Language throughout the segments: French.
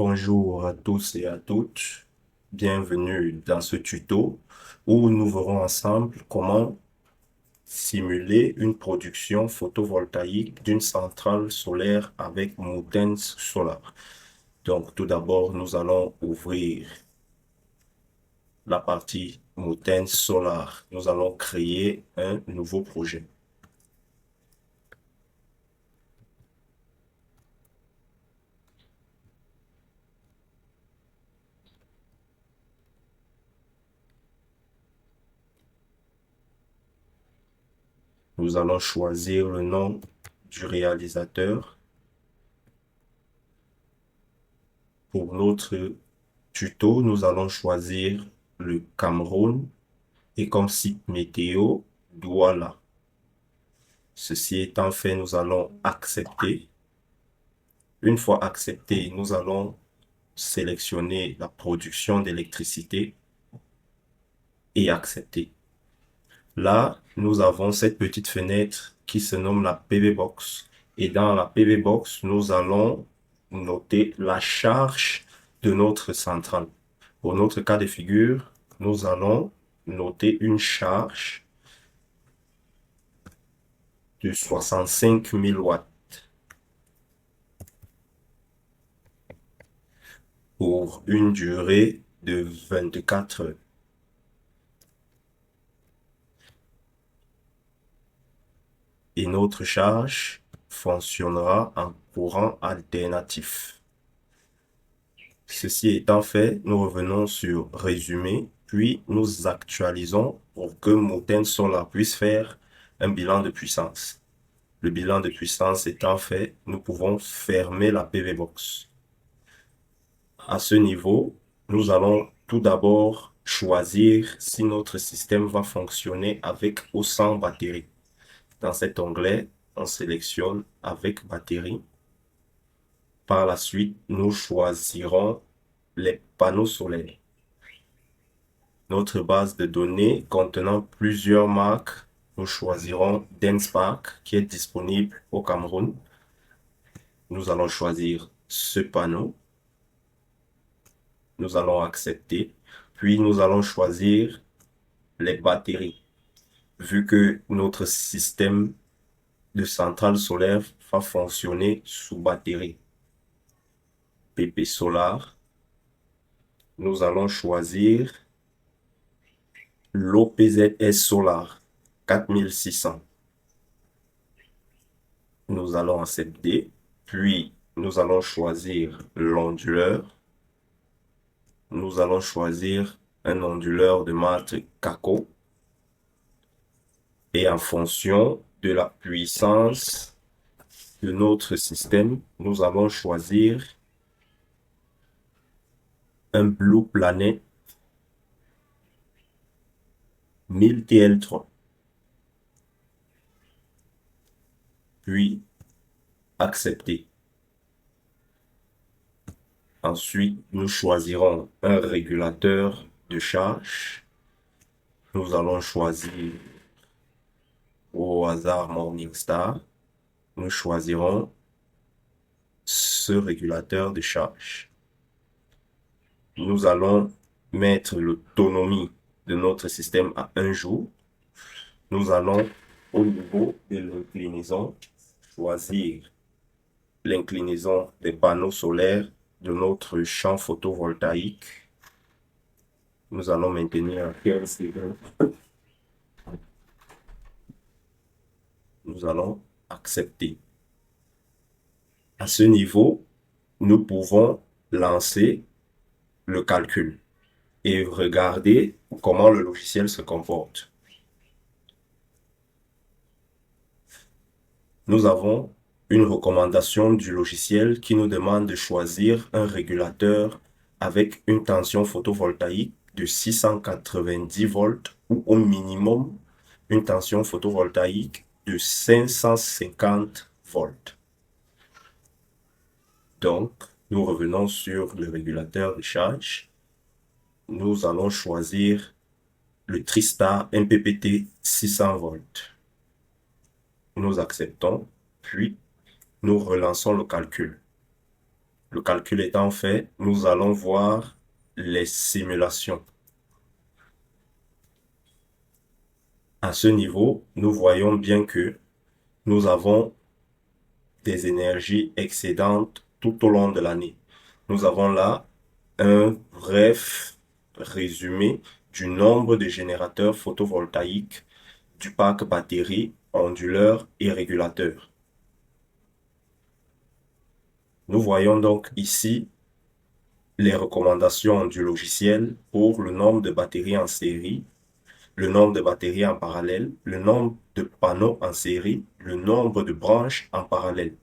Bonjour à tous et à toutes. Bienvenue dans ce tuto où nous verrons ensemble comment simuler une production photovoltaïque d'une centrale solaire avec Mutens Solar. Donc, tout d'abord, nous allons ouvrir la partie Mutens Solar. Nous allons créer un nouveau projet. Nous allons choisir le nom du réalisateur. Pour notre tuto, nous allons choisir le Cameroun et comme site météo, Douala. Ceci étant fait, nous allons accepter. Une fois accepté, nous allons sélectionner la production d'électricité et accepter. Là, nous avons cette petite fenêtre qui se nomme la PV Box. Et dans la PV Box, nous allons noter la charge de notre centrale. Pour notre cas de figure, nous allons noter une charge de 65 000 watts pour une durée de 24 heures. Et notre charge fonctionnera en courant alternatif. Ceci étant fait, nous revenons sur Résumé, puis nous actualisons pour que Mutens Solar puisse faire un bilan de puissance. Le bilan de puissance étant fait, nous pouvons fermer la PV Box. À ce niveau, nous allons tout d'abord choisir si notre système va fonctionner avec ou sans batterie. Dans cet onglet, on sélectionne avec batterie. Par la suite, nous choisirons les panneaux solaires. Notre base de données contenant plusieurs marques, nous choisirons Denspark qui est disponible au Cameroun. Nous allons choisir ce panneau. Nous allons accepter. Puis nous allons choisir les batteries. Vu que notre système de centrale solaire va fonctionner sous batterie. PP Solar. Nous allons choisir l'OPZS Solar 4600. Nous allons accepter. Puis, nous allons choisir l'onduleur. Nous allons choisir un onduleur de marque Kako. Et en fonction de la puissance de notre système, nous allons choisir un Blue Planet 1000 TL3. Puis, accepter. Ensuite, nous choisirons un régulateur de charge. Nous allons choisir au hasard Morningstar. Nous choisirons ce régulateur de charge. Nous allons mettre l'autonomie de notre système à 1 jour. Nous allons, au niveau de l'inclinaison, choisir l'inclinaison des panneaux solaires de notre champ photovoltaïque. Nous allons maintenir à 15 degrés. Nous allons accepter. À ce niveau, nous pouvons lancer le calcul et regarder comment le logiciel se comporte. Nous avons une recommandation du logiciel qui nous demande de choisir un régulateur avec une tension photovoltaïque de 690 volts ou au minimum une tension photovoltaïque de 550 volts. Donc, nous revenons sur le régulateur de charge. Nous allons choisir le Tristar MPPT 600 volts. Nous acceptons, puis nous relançons le calcul. Le calcul étant fait, nous allons voir les simulations. À ce niveau, nous voyons bien que nous avons des énergies excédentes tout au long de l'année. Nous avons là un bref résumé du nombre de générateurs photovoltaïques du parc batterie, onduleur et régulateur. Nous voyons donc ici les recommandations du logiciel pour le nombre de batteries en série, le nombre de batteries en parallèle, le nombre de panneaux en série, le nombre de branches en parallèle.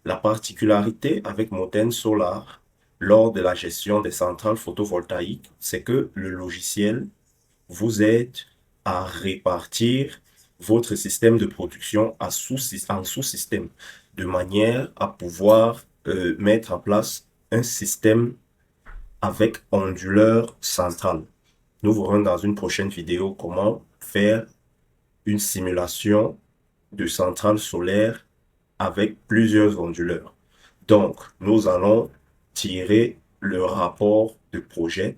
La particularité avec Moten Solar lors de la gestion des centrales photovoltaïques, c'est que le logiciel vous aide à répartir votre système de production en sous-système, de manière à pouvoir mettre en place un système avec onduleur central. Nous verrons dans une prochaine vidéo comment faire une simulation de centrale solaire avec plusieurs onduleurs. Donc, nous allons tirer le rapport de projet.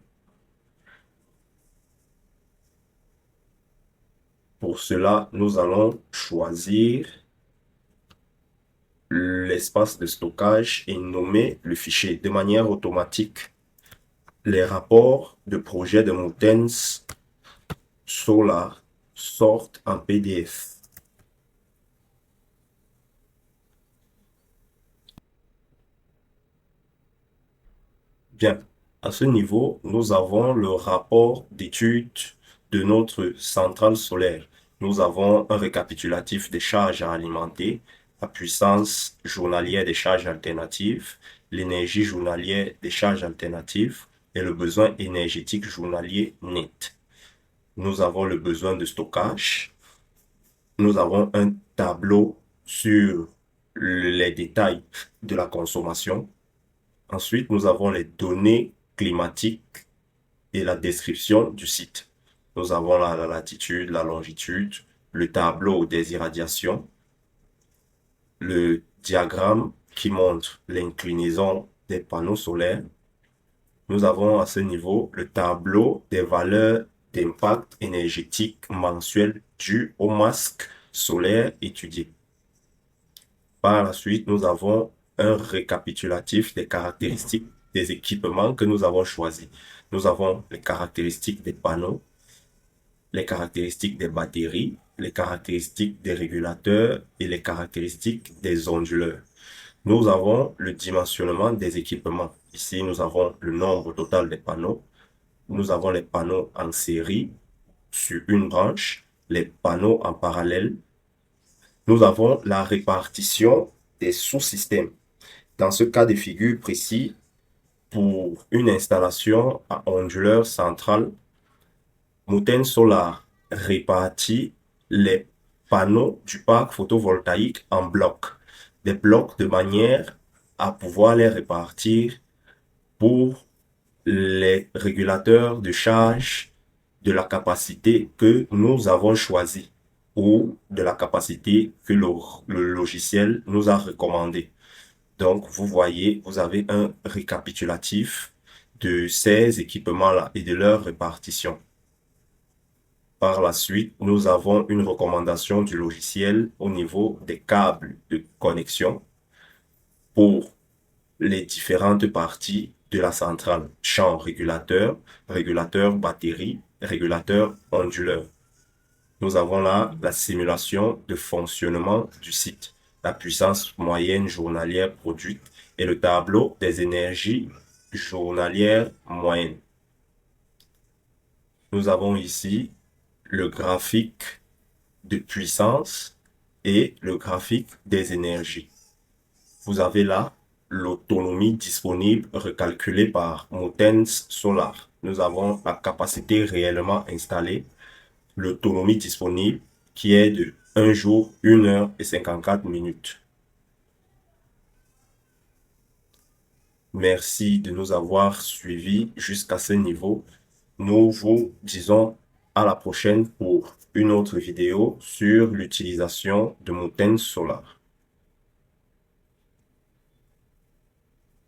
Pour cela, nous allons choisir l'espace de stockage et nommer le fichier de manière automatique. Les rapports de projet de Moten Solar sortent en PDF. Bien, à ce niveau, nous avons le rapport d'étude de notre centrale solaire. Nous avons un récapitulatif des charges à alimenter, la puissance journalière des charges alternatives, l'énergie journalière des charges alternatives et le besoin énergétique journalier net. Nous avons le besoin de stockage. Nous avons un tableau sur les détails de la consommation. Ensuite, nous avons les données climatiques et la description du site. Nous avons la latitude, la longitude, le tableau des irradiations, le diagramme qui montre l'inclinaison des panneaux solaires. Nous avons à ce niveau le tableau des valeurs d'impact énergétique mensuel dû au masque solaire étudié. Par la suite, nous avons un récapitulatif des caractéristiques des équipements que nous avons choisis. Nous avons les caractéristiques des panneaux, les caractéristiques des batteries, les caractéristiques des régulateurs et les caractéristiques des onduleurs. Nous avons le dimensionnement des équipements. Ici, nous avons le nombre total des panneaux. Nous avons les panneaux en série sur une branche, les panneaux en parallèle. Nous avons la répartition des sous-systèmes. Dans ce cas de figure précis, pour une installation à onduleur central, Moten Solar répartit les panneaux du parc photovoltaïque en blocs. Des blocs de manière à pouvoir les répartir pour les régulateurs de charge de la capacité que nous avons choisi ou de la capacité que le logiciel nous a recommandé. Donc, vous voyez, vous avez un récapitulatif de ces équipements-là et de leur répartition. Par la suite, nous avons une recommandation du logiciel au niveau des câbles de connexion pour les différentes parties de la centrale. Champ régulateur, régulateur batterie, régulateur onduleur. Nous avons là la simulation de fonctionnement du site, la puissance moyenne journalière produite et le tableau des énergies journalières moyennes. Nous avons ici le graphique de puissance et le graphique des énergies. Vous avez là l'autonomie disponible recalculée par Moten Solar. Nous avons la capacité réellement installée, l'autonomie disponible qui est de 1 jour, 1 heure et 54 minutes. Merci de nous avoir suivis jusqu'à ce niveau. Nous vous disons à la prochaine pour une autre vidéo sur l'utilisation de Moten Solar.